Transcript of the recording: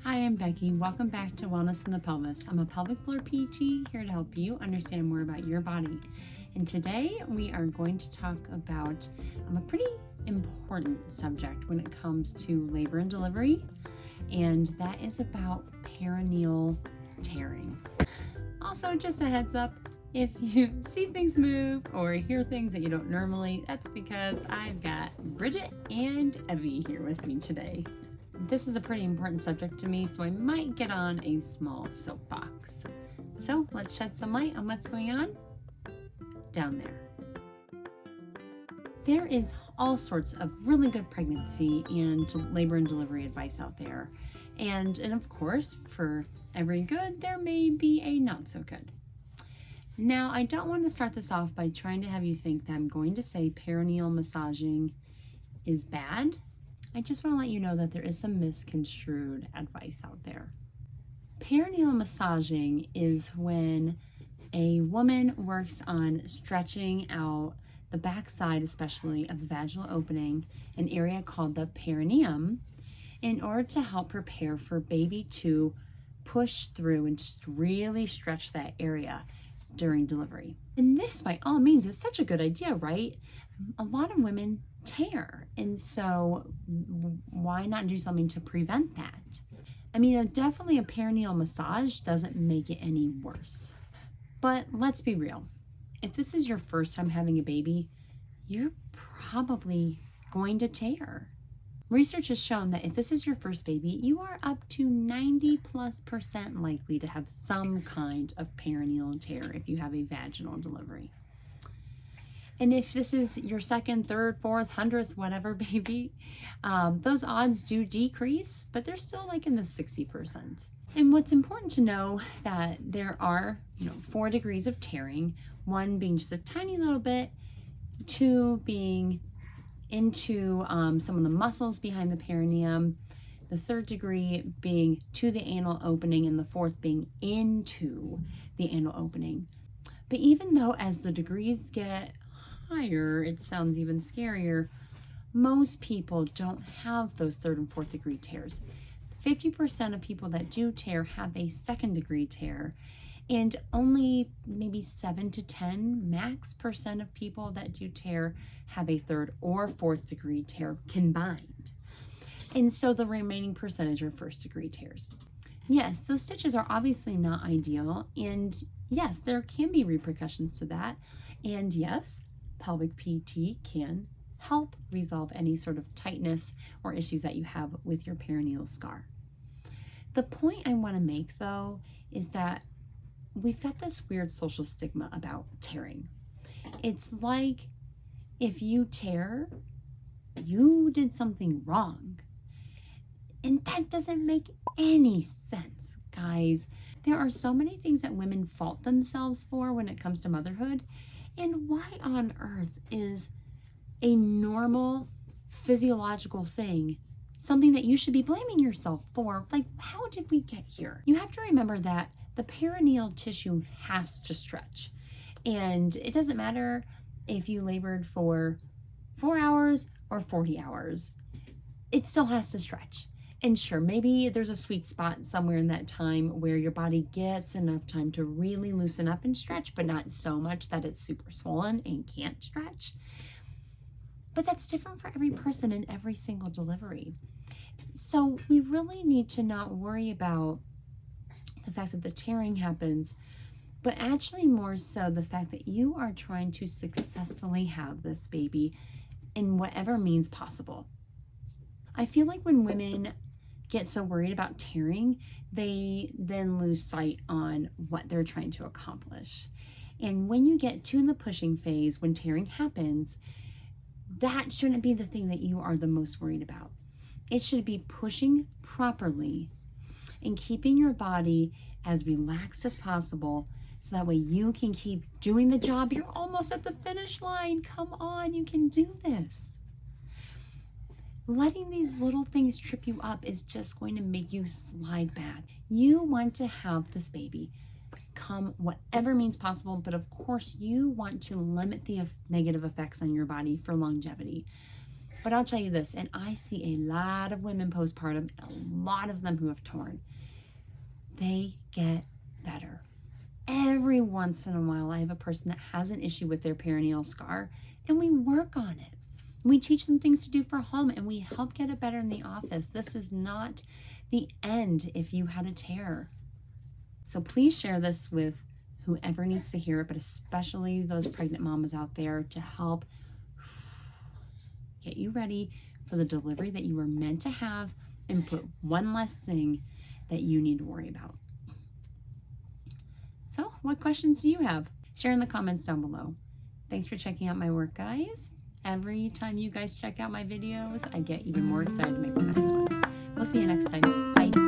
Hi, I'm Becky. Welcome back to Wellness in the Pelvis. I'm a pelvic floor PT here to help you understand more about your body. And today we are going to talk about a pretty important subject when it comes to labor and delivery, and that is about perineal tearing. Also, just a heads up, if you see things move or hear things that you don't normally, that's because I've got Bridget and Evie here with me today. This is a pretty important subject to me, so I might get on a small soapbox. So let's shed some light on what's going on down there. There is all sorts of really good pregnancy and labor and delivery advice out there. And of course, for every good, there may be a not so good. Now, I don't want to start this off by trying to have you think that I'm going to say perineal massaging is bad. I just want to let you know that there is some misconstrued advice out there. Perineal massaging is when a woman works on stretching out the backside, especially of the vaginal opening, an area called the perineum, in order to help prepare for baby to push through and just really stretch that area during delivery. And this, by all means, is such a good idea, right? A lot of women tear, and so why not do something to prevent that? I mean, definitely a perineal massage doesn't make it any worse. But let's be real. If this is your first time having a baby, you're probably going to tear. Research has shown that if this is your first baby, you are up to 90+% likely to have some kind of perineal tear if you have a vaginal delivery. And if this is your second, third, fourth, 100th, whatever baby, those odds do decrease, but they're still like in the 60%. And what's important to know that there are, 4 degrees of tearing, 1 being just a tiny little bit, 2 being into some of the muscles behind the perineum, the 3rd degree being to the anal opening, and the 4th being into the anal opening. But even though as the degrees get higher, it sounds even scarier, most people don't have those 3rd and 4th degree tears. 50% of people that do tear have a 2nd degree tear, and only maybe 7 to 10 max% of people that do tear have a 3rd or 4th degree tear combined. And so the remaining percentage are 1st degree tears. Yes, those stitches are obviously not ideal, and yes, there can be repercussions to that. And yes, pelvic PT can help resolve any sort of tightness or issues that you have with your perineal scar. The point I want to make, though, is that we've got this weird social stigma about tearing. It's like if you tear, you did something wrong. And that doesn't make any sense, guys. There are so many things that women fault themselves for when it comes to motherhood. And why on earth is a normal physiological thing something that you should be blaming yourself for? Like, how did we get here? You have to remember that the perineal tissue has to stretch. And it doesn't matter if you labored for 4 hours or 40 hours. It still has to stretch. And sure, maybe there's a sweet spot somewhere in that time where your body gets enough time to really loosen up and stretch, but not so much that it's super swollen and can't stretch. But that's different for every person in every single delivery. So we really need to not worry about the fact that the tearing happens, but actually more so the fact that you are trying to successfully have this baby in whatever means possible. I feel like when women get so worried about tearing, they then lose sight on what they're trying to accomplish. And when you get to the pushing phase, when tearing happens, that shouldn't be the thing that you are the most worried about. It should be pushing properly and keeping your body as relaxed as possible so that way you can keep doing the job. You're almost at the finish line. Come on, you can do this. Letting these little things trip you up is just going to make you slide back. You want to have this baby come whatever means possible, but of course you want to limit the negative effects on your body for longevity. But I'll tell you this, and I see a lot of women postpartum, a lot of them who have torn. They get better. Every once in a while, I have a person that has an issue with their perineal scar, and we work on it. We teach them things to do for home, and we help get it better in the office. This is not the end if you had a tear. So please share this with whoever needs to hear it, but especially those pregnant mamas out there, to help get you ready for the delivery that you were meant to have and put one less thing that you need to worry about. So what questions do you have? Share in the comments down below. Thanks for checking out my work, guys. Every time you guys check out my videos, I get even more excited to make the next one. We'll see you next time. Bye.